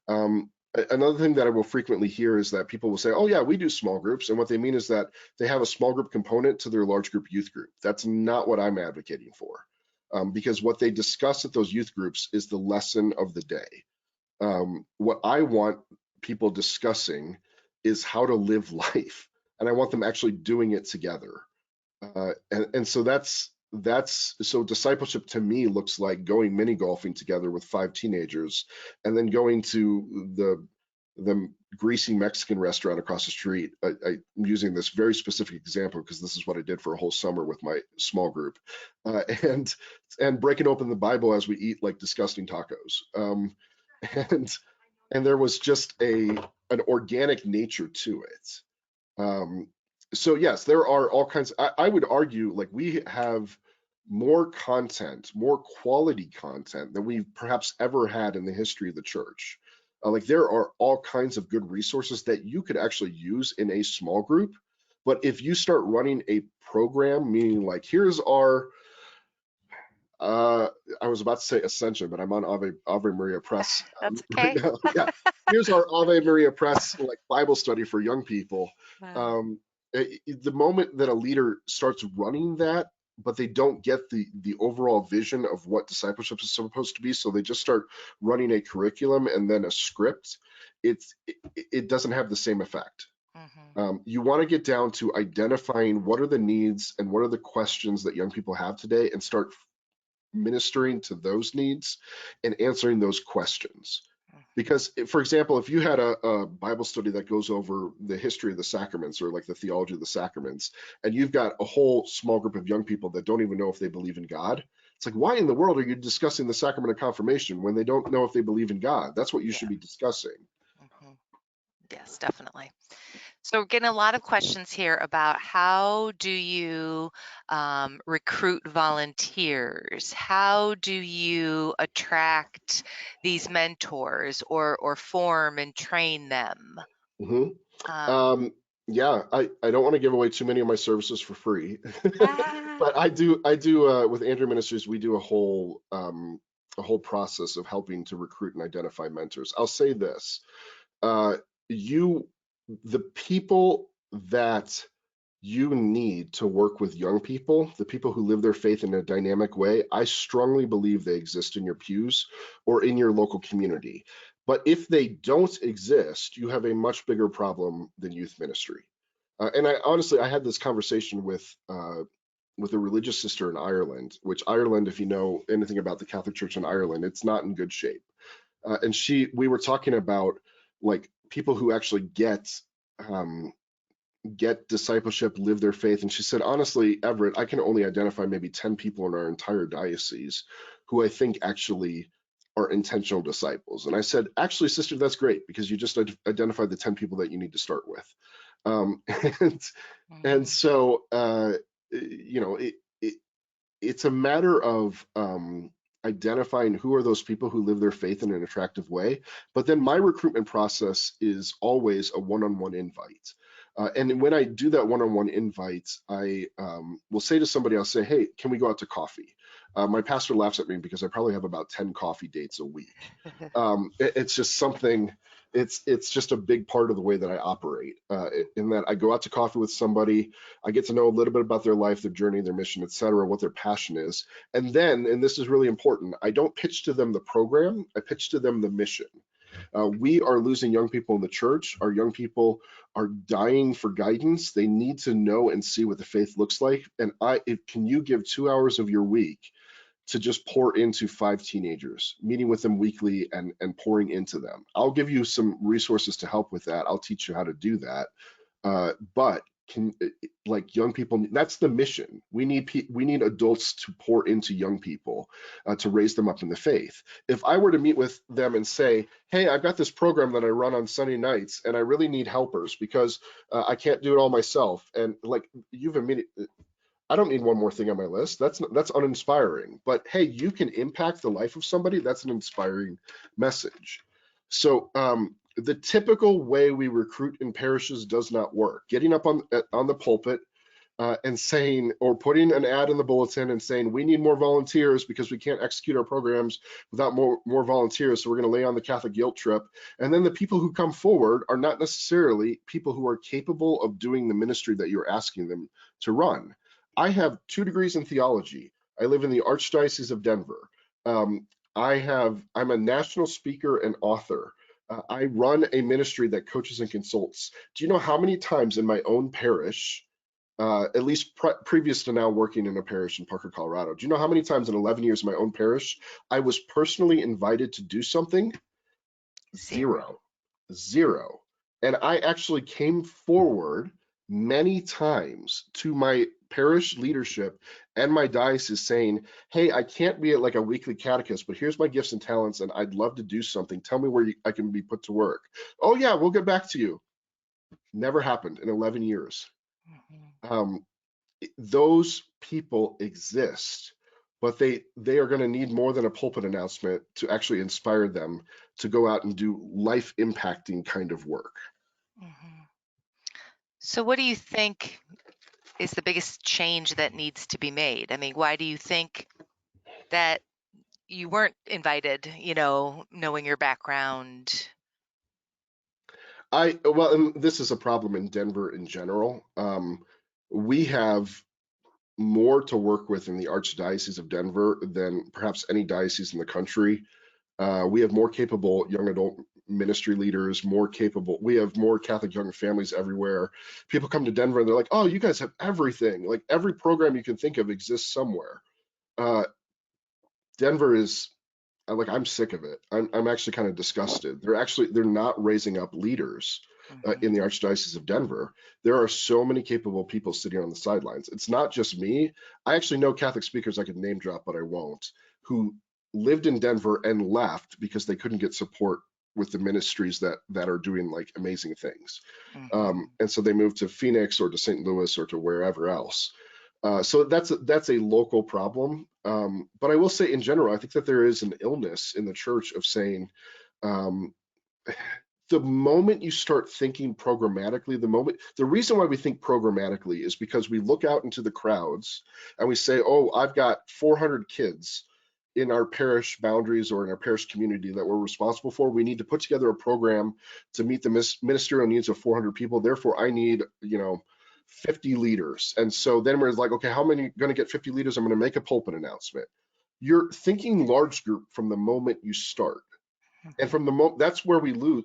Another thing that I will frequently hear is that people will say, oh yeah, we do small groups. And what they mean is that they have a small group component to their large group youth group. That's not what I'm advocating for. Because what they discuss at those youth groups is the lesson of the day. What I want people discussing is how to live life. And I want them actually doing it together. And so that's so discipleship to me looks like going mini golfing together with 5 teenagers, and then going to the greasy Mexican restaurant across the street. I'm using this very specific example because this is what I did for a whole summer with my small group, and breaking open the Bible as we eat like disgusting tacos. And and there was just an organic nature to it. So yes, there are all kinds. I would argue like we have more content, more quality content than we've perhaps ever had in the history of the church. Like there are all kinds of good resources that you could actually use in a small group. But if you start running a program, meaning like here's our I was about to say Ascension, but I'm on Ave Maria Press That's right okay. now. Yeah, here's our Ave Maria Press like Bible study for young people. Um, the moment that a leader starts running that, but they don't get the overall vision of what discipleship is supposed to be, so they just start running a curriculum and then a script, it doesn't have the same effect. You want to get down to identifying what are the needs and what are the questions that young people have today and start ministering to those needs and answering those questions. Because, for example, if you had a Bible study that goes over the history of the sacraments or like the theology of the sacraments, and you've got a whole small group of young people that don't even know if they believe in God, it's like, why in the world are you discussing the sacrament of confirmation when they don't know if they believe in God? That's what you should be discussing. Yes, definitely. So we're getting a lot of questions here about how do you recruit volunteers? How do you attract these mentors or form and train them? Mhm. Um, Um, Yeah, I don't want to give away too many of my services for free, Ah. but I do with Andrew Ministries, we do a whole process of helping to recruit and identify mentors. I'll say this, uh, you the people that you need to work with young people, the people who live their faith in a dynamic way, I strongly believe they exist in your pews or in your local community. But if they don't exist, you have a much bigger problem than youth ministry. And I honestly, I had this conversation with a religious sister in Ireland, which Ireland, if you know anything about the Catholic Church in Ireland, it's not in good shape. And we were talking about like people who actually um, get discipleship, live their faith. And she said, honestly, Everett, I can only identify maybe 10 people in our entire diocese who I think actually are intentional disciples. And I said, actually, sister, that's great because you just identified the 10 people that you need to start with. Um, and and Mhm. so, you know, it's a matter of identifying who are those people who live their faith in an attractive way. But then my recruitment process is always a one-on-one invite. And when I do that one-on-one invite, I will say to somebody, I'll say, hey, can we go out to coffee? My pastor laughs at me because I probably have about 10 coffee dates a week. It's just something, it's just a big part of the way that I operate, in that I go out to coffee with somebody, I get to know a little bit about their life, their journey, their mission, et cetera, what their passion is. And then, and this is really important, I don't pitch to them the program, I pitch to them the mission. We are losing young people in the church. Our young people are dying for guidance. They need to know and see what the faith looks like. And can you give 2 hours of your week to just pour into 5 teenagers, meeting with them weekly and pouring into them? I'll give you some resources to help with that. I'll teach you how to do that. But like young people, that's the mission. We need adults to pour into young people, to raise them up in the faith. If I were to meet with them and say, hey, I've got this program that I run on Sunday nights and I really need helpers because I can't do it all myself, and like you've immediately, I don't need one more thing on my list. That's uninspiring. But hey, you can impact the life of somebody. That's an inspiring message. So the typical way we recruit in parishes does not work. Getting up on the pulpit and saying, or putting an ad in the bulletin and saying, we need more volunteers because we can't execute our programs without more volunteers. So we're going to lay on the Catholic guilt trip. And then the people who come forward are not necessarily people who are capable of doing the ministry that you're asking them to run. I have 2 degrees in theology. I live in the Archdiocese of Denver. Um, I'm a national speaker and author. I run a ministry that coaches and consults. Do you know how many times in my own parish, at least previous to now working in a parish in Parker, Colorado, do you know how many times in 11 years of my own parish I was personally invited to do something? Zero. Zero, zero. And I actually came forward many times to my parish leadership and my diocese saying, hey, I can't be at like a weekly catechist, but here's my gifts and talents, and I'd love to do something. Tell me where I can be put to work. Oh, yeah, we'll get back to you. Never happened in 11 years. Mhm. Um, those people exist, but they are going to need more than a pulpit announcement to actually inspire them to go out and do life impacting kind of work. Mhm. So, what do you think is the biggest change that needs to be made? I mean, why do you think that you weren't invited, knowing your background? Well, and this is a problem in Denver in general. We have more to work with in the Archdiocese of Denver than perhaps any diocese in the country. We have more capable young adult ministry leaders, more capable. We have more Catholic young families everywhere. People come to Denver and they're like, "Oh, you guys have everything. Like every program you can think of exists somewhere." Uh, Denver is like, I'm sick of it. I'm actually kind of disgusted. They're not raising up leaders in Mhm. the Archdiocese of Denver. There are so many capable people sitting on the sidelines. It's not just me. I actually know Catholic speakers I could name drop, but I won't, who lived in Denver and left because they couldn't get support with the ministries that are doing like amazing things. Mhm. And so they moved to Phoenix or to St. Louis or to wherever else. So that's a local problem. But I will say in general, I think that there is an illness in the church of saying, um, the moment you start thinking programmatically, the reason why we think programmatically is because we look out into the crowds and we say, oh, I've got 400 kids in our parish boundaries or in our parish community that we're responsible for. We need to put together a program to meet the ministerial needs of 400 people. Therefore, I need, 50 leaders. And so then we're like, okay, how many going to get 50 leaders? I'm going to make a pulpit announcement. You're thinking large group from the moment you start. And from the moment, that's where we lose.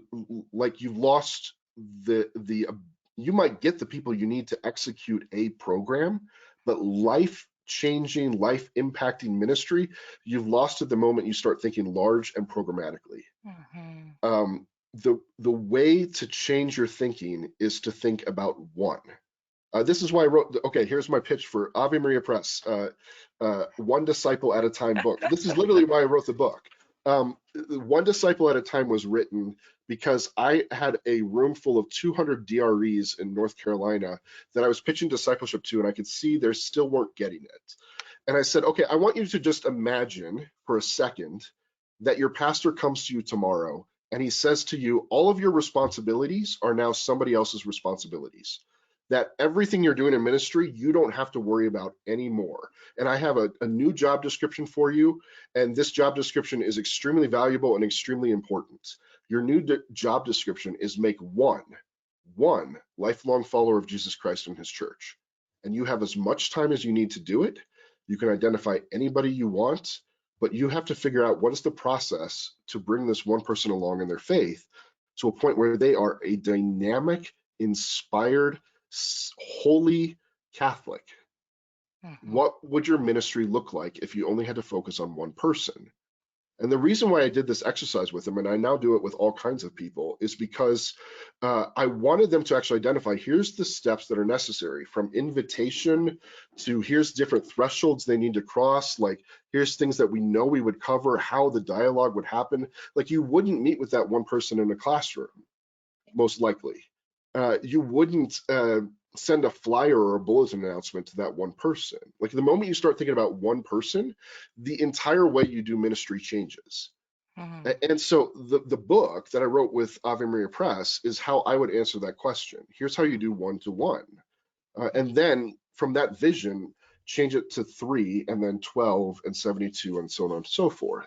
Like, you've lost the you might get the people you need to execute a program, but life changing, life impacting ministry, you've lost it the moment you start thinking large and programmatically. The way to change your thinking is to think about one. This is why I wrote, okay, here's my pitch for Ave Maria Press, One Disciple at a Time book. This is literally why I wrote the book. One Disciple at a Time was written because I had a room full of 200 DREs in North Carolina that I was pitching discipleship to, and I could see they still weren't getting it. And I said, okay, I want you to just imagine for a second that your pastor comes to you tomorrow and he says to you, all of your responsibilities are now somebody else's responsibilities. That everything you're doing in ministry, you don't have to worry about anymore. And I have a new job description for you. And this job description is extremely valuable and extremely important. Your new job description is make one lifelong follower of Jesus Christ and his church. And you have as much time as you need to do it. You can identify anybody you want, but you have to figure out what is the process to bring this one person along in their faith to a point where they are a dynamic, inspired, holy Catholic. What would your ministry look like if you only had to focus on one person? And the reason why I did this exercise with them, and I now do it with all kinds of people, is because I wanted them to actually identify, here's the steps that are necessary, from invitation to here's different thresholds they need to cross, like here's things that we know we would cover, how the dialogue would happen. Like, you wouldn't meet with that one person in a classroom, most likely. You wouldn't send a flyer or a bulletin announcement to that one person. Like, the moment you start thinking about one person, the entire way you do ministry changes. And so the book that I wrote with Ave Maria Press is how I would answer that question. Here's how you do one-to-one. And then from that vision, change it to 3 and then 12 and 72 and so on and so forth.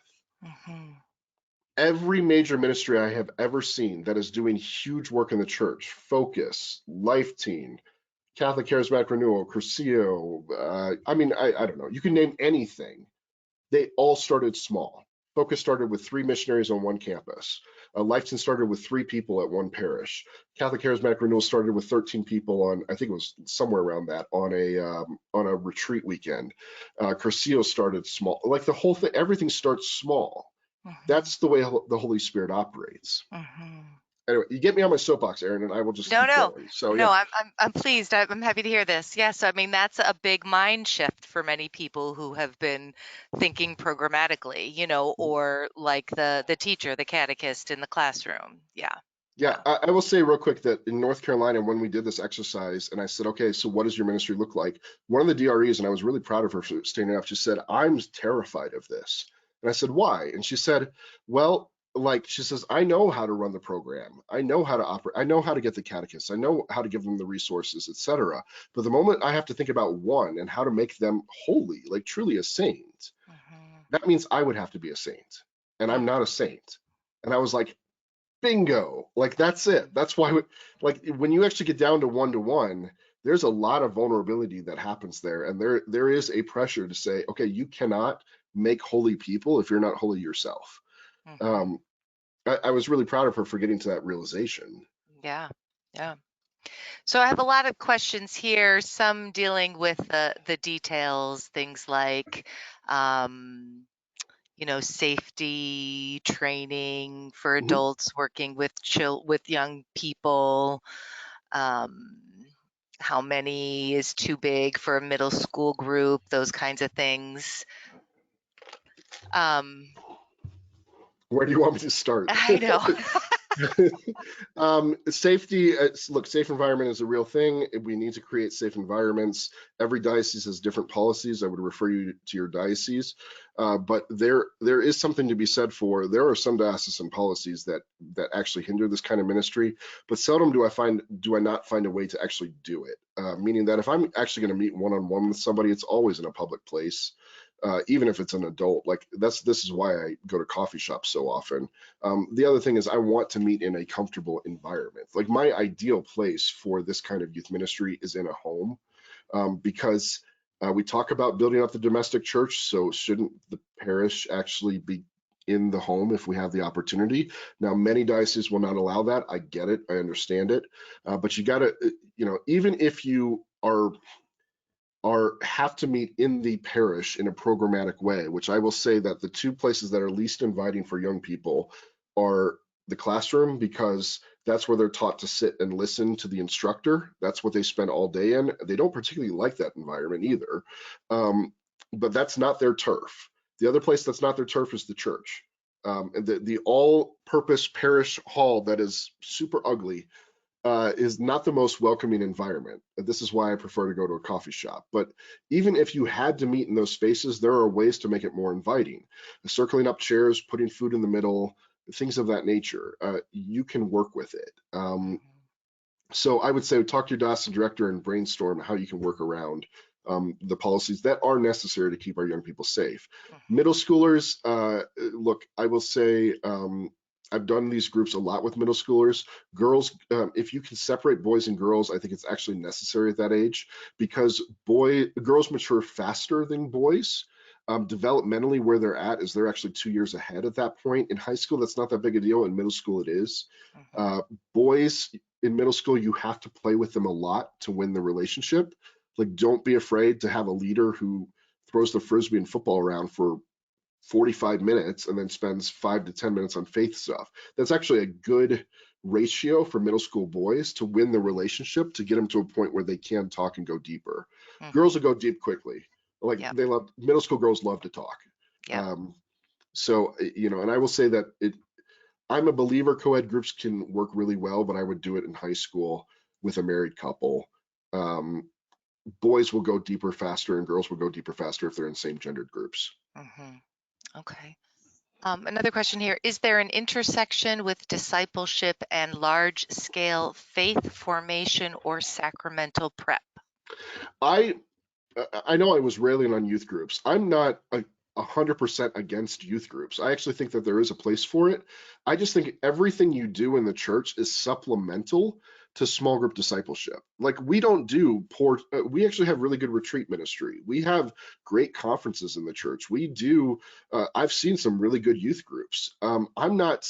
Every major ministry I have ever seen that is doing huge work in the church, Focus, Life Team, Catholic Charismatic Renewal, Cursillo, I don't know, you can name anything. They all started small. Focus started with 3 missionaries on one campus. Life Team started with 3 people at one parish. Catholic Charismatic Renewal started with 13 people on, I think it was somewhere around that, on a retreat weekend. Cursillo started small. Like, the whole thing, everything starts small. That's the way the Holy Spirit operates. Anyway, you get me on my soapbox, Aaron, and I will just keep going. So No, yeah, I'm pleased. I'm happy to hear this. Yes, I mean, that's a big mind shift for many people who have been thinking programmatically, or like the teacher, the catechist in the classroom. Yeah. I will say real quick that in North Carolina, when we did this exercise, and I said, okay, so what does your ministry look like? One of the DREs, and I was really proud of her for standing up, she said, I'm terrified of this. And I said, why? And she said, well, like, she says, I know how to run the program. I know how to operate. I know how to get the catechists. I know how to give them the resources, etc. But the moment I have to think about one and how to make them holy, like truly a saint, that means I would have to be a saint. And I'm not a saint. And I was like, bingo, like, that's it. That's why, like, when you actually get down to one-to-one, there's a lot of vulnerability that happens there. And there is a pressure to say, okay, you cannot make holy people if you're not holy yourself. I was really proud of her for getting to that realization. Yeah. So I have a lot of questions here, some dealing with the details, things like, safety training for adults working with young people. How many is too big for a middle school group? Those kinds of things. Where do you want me to start? I know. Safety, look, safe environment is a real thing. We need to create safe environments. Every diocese has different policies. I would refer you to your diocese. But there is something to be said for, there are some diocesan policies that actually hinder this kind of ministry, but seldom do I not find a way to actually do it. Meaning that if I'm actually going to meet one-on-one with somebody, it's always in a public place. Even if it's an adult, like this is why I go to coffee shops so often. The other thing is I want to meet in a comfortable environment. Like my ideal place for this kind of youth ministry is in a home, because we talk about building up the domestic church. So shouldn't the parish actually be in the home if we have the opportunity? Now, many dioceses will not allow that. I get it. I understand it. But you got to, even if you have to meet in the parish in a programmatic way, which I will say that the two places that are least inviting for young people are the classroom, because that's where they're taught to sit and listen to the instructor. That's what they spend all day in. They don't particularly like that environment either, but that's not their turf. The other place that's not their turf is the church. The all-purpose parish hall that is super ugly is not the most welcoming environment. This is why I prefer to go to a coffee shop. But even if you had to meet in those spaces, there are ways to make it more inviting. Circling up chairs, putting food in the middle, things of that nature. You can work with it. So I would say talk to your diocesan director and brainstorm how you can work around the policies that are necessary to keep our young people safe. Middle schoolers, look, I will say I've done these groups a lot with middle schoolers. Girls, if you can separate boys and girls, I think it's actually necessary at that age, because girls mature faster than boys. Developmentally, where they're at is they're actually 2 years ahead at that point. In high school, that's not that big a deal. In middle school, it is. Boys in middle school, you have to play with them a lot to win the relationship. Like, don't be afraid to have a leader who throws the frisbee and football around for 45 minutes and then spends 5 to 10 minutes on faith stuff. That's actually a good ratio for middle school boys to win the relationship, to get them to a point where they can talk and go deeper. Girls will go deep quickly. Like, Yep. they love, middle school girls love to talk. Yep. So, and I will say that I'm a believer co-ed groups can work really well, but I would do it in high school with a married couple. Boys will go deeper faster and girls will go deeper faster if they're in same gendered groups. Okay. Another question here. Is there an intersection with discipleship and large-scale faith formation or sacramental prep? I know I was railing on youth groups. I'm not 100% against youth groups. I actually think that there is a place for it. I just think everything you do in the church is supplemental to small group discipleship. Like, we don't do we actually have really good retreat ministry. We have great conferences in the church. I've seen some really good youth groups. I'm not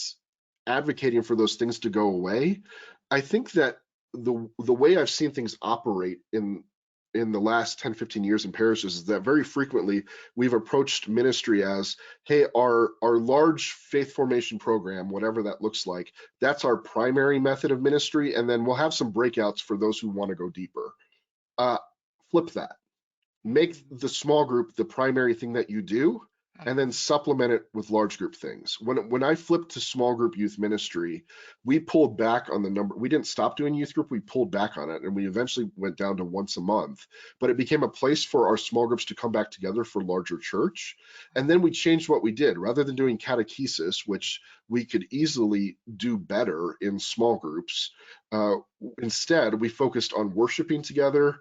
advocating for those things to go away. I think that the way I've seen things operate in the last 10, 15 years in parishes is that very frequently we've approached ministry as, hey, our large faith formation program, whatever that looks like, that's our primary method of ministry, and then we'll have some breakouts for those who want to go deeper. Flip that. Make the small group the primary thing that you do, and then supplement it with large group things. When I flipped to small group youth ministry, we pulled back on the number. We didn't stop doing youth group, we pulled back on it, and we eventually went down to once a month. But it became a place for our small groups to come back together for larger church. And then we changed what we did. Rather than doing catechesis, which we could easily do better in small groups, instead we focused on worshiping together,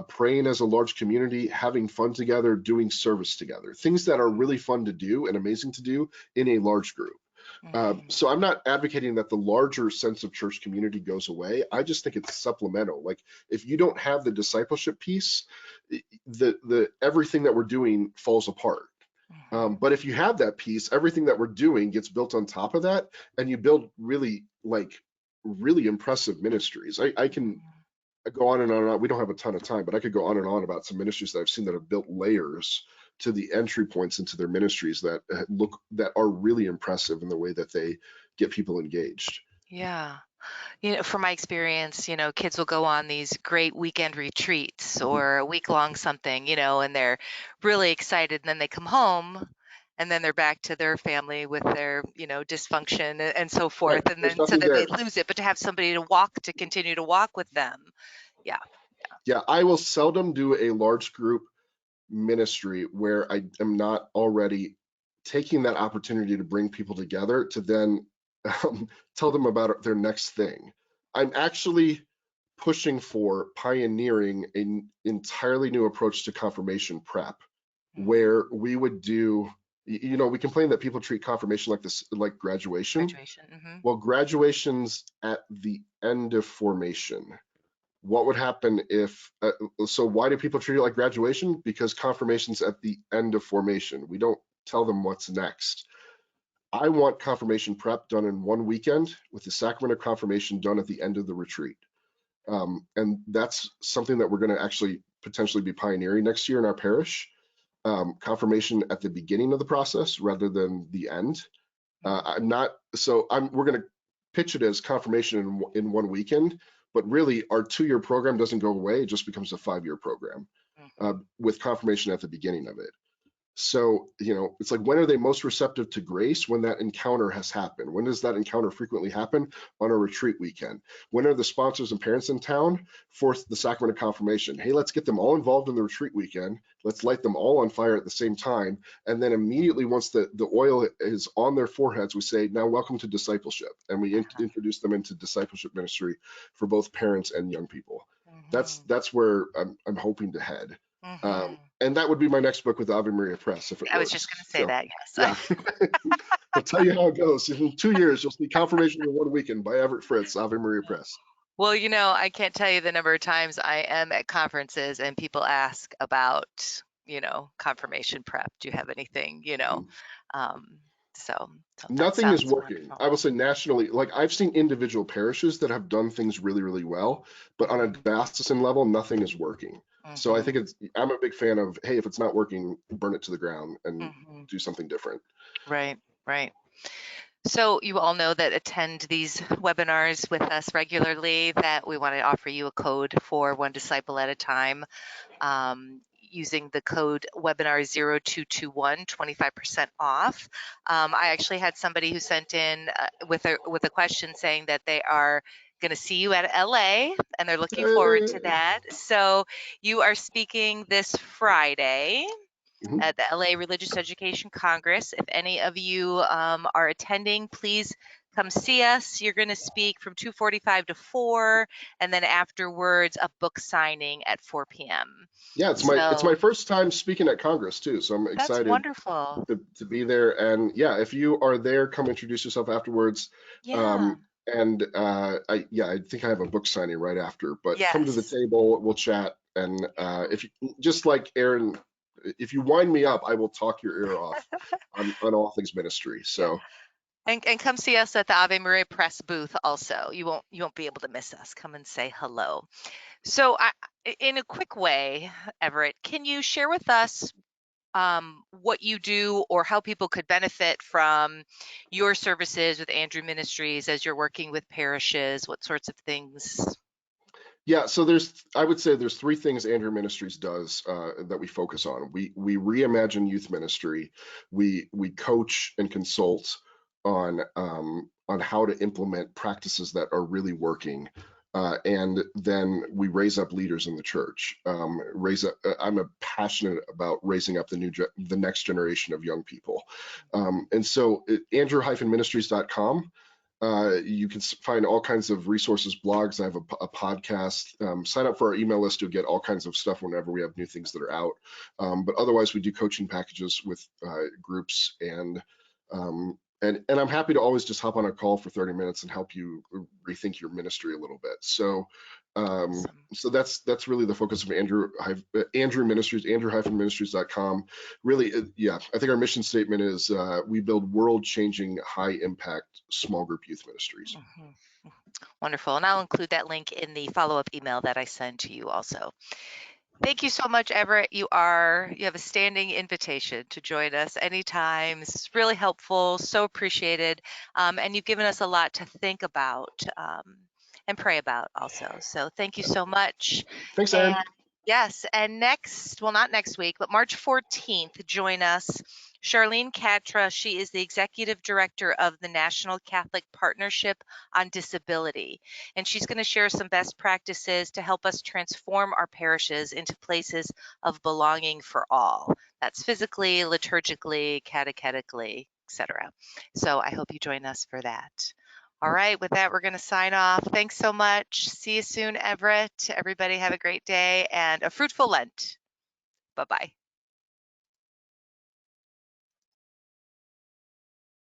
praying as a large community, having fun together, doing service together, things that are really fun to do and amazing to do in a large group. So I'm not advocating that the larger sense of church community goes away. I just think it's supplemental. Like, if you don't have the discipleship piece, the everything that we're doing falls apart. But if you have that piece, everything that we're doing gets built on top of that, and you build really impressive ministries. I can go on and on and on. We don't have a ton of time, but I could go on and on about some ministries that I've seen that have built layers to the entry points into their ministries that are really impressive in the way that they get people engaged. Yeah. From my experience, kids will go on these great weekend retreats or a week-long something, and they're really excited. And then they come home and then they're back to their family with their, dysfunction and so Right. forth. And There's then so nothing then they there. lose it, but to have somebody to continue to walk with them. Yeah. Yeah, I will seldom do a large group ministry where I am not already taking that opportunity to bring people together to then tell them about their next thing. I'm actually pushing for pioneering an entirely new approach to confirmation prep, where we would do, we complain that people treat confirmation like this, like graduation. Graduation. Mm-hmm. Well, graduation's at the end of formation. What would happen if, so why do people treat it like graduation? Because confirmation's at the end of formation. We don't tell them what's next. I want confirmation prep done in one weekend with the sacrament of confirmation done at the end of the retreat. And that's something that we're going to actually potentially be pioneering next year in our parish. Confirmation at the beginning of the process rather than the end. We're going to pitch it as confirmation in one weekend, but really our 2-year program doesn't go away. It just becomes a 5-year program with confirmation at the beginning of it. So, it's like, when are they most receptive to grace? When that encounter has happened. When does that encounter frequently happen? On a retreat weekend. When are the sponsors and parents in town for the sacrament of confirmation? Hey, let's get them all involved in the retreat weekend. Let's light them all on fire at the same time. And then immediately, once the oil is on their foreheads, we say, now welcome to discipleship. And we introduce them into discipleship ministry for both parents and young people. That's where I'm hoping to head. And that would be my next book with Ave Maria Press if it I was works. just going to say that, yes. Yeah. I'll tell you how it goes. In 2 years, you'll see Confirmation in One Weekend by Everett Fritz, Ave Maria Press. Well, I can't tell you the number of times I am at conferences and people ask about, confirmation prep. Do you have anything, so that Nothing is sounds working. wonderful. I will say nationally, like I've seen individual parishes that have done things really, really well, but on a diocesan level, nothing is working. So I think I'm a big fan of, hey, if it's not working, burn it to the ground and do something different. Right, right. So you all know that attend these webinars with us regularly, that we want to offer you a code for One Disciple at a Time. Using the code webinar0221, 25% off. I actually had somebody who sent in with a question saying that they are going to see you at LA and they're looking forward to that. So you are speaking this Friday at the LA Religious Education Congress. If any of you are attending, please come see us. You're going to speak from 2:45 to 4, and then afterwards a book signing at 4 p.m. Yeah, it's my first time speaking at Congress too, so I'm That's excited wonderful. to be there. And yeah, if you are there, come introduce yourself afterwards. Yeah. I think I have a book signing right after, but come to the Yes. table, we'll chat. And if you, just like Aaron, if you wind me up, I will talk your ear off on all things ministry. So And come see us at the Ave Maria Press booth also. You won't be able to miss us. Come and say hello. So in a quick way, Everett, can you share with us what you do or how people could benefit from your services with Andrew Ministries as you're working with parishes? What sorts of things? yeah, so I would say there's 3 things Andrew Ministries does that we focus on. We reimagine youth ministry. We coach and consult on how to implement practices that are really working. And then we raise up leaders in the church. I'm passionate about raising up the next generation of young people. And so Andrew-ministries.com. You can find all kinds of resources, blogs. I have a podcast. Sign up for our email list to get all kinds of stuff whenever we have new things that are out. But otherwise, we do coaching packages with groups, and I'm happy to always just hop on a call for 30 minutes and help you rethink your ministry a little bit. So that's really the focus of Andrew Ministries, Andrew-ministries.com. Really, yeah, I think our mission statement is we build world-changing, high-impact small group youth ministries. Wonderful. And I'll include that link in the follow-up email that I send to you also. Thank you so much, Everett. You have a standing invitation to join us anytime. It's really helpful, so appreciated. And you've given us a lot to think about and pray about also. So thank you so much. Thanks, Aaron. Yes, and not next week, but March 14th, join us. Charlene Catra, she is the Executive Director of the National Catholic Partnership on Disability, and she's going to share some best practices to help us transform our parishes into places of belonging for all. That's physically, liturgically, catechetically, etc. So I hope you join us for that. All right, with that, we're going to sign off. Thanks so much. See you soon, Everett. Everybody have a great day and a fruitful Lent. Bye-bye.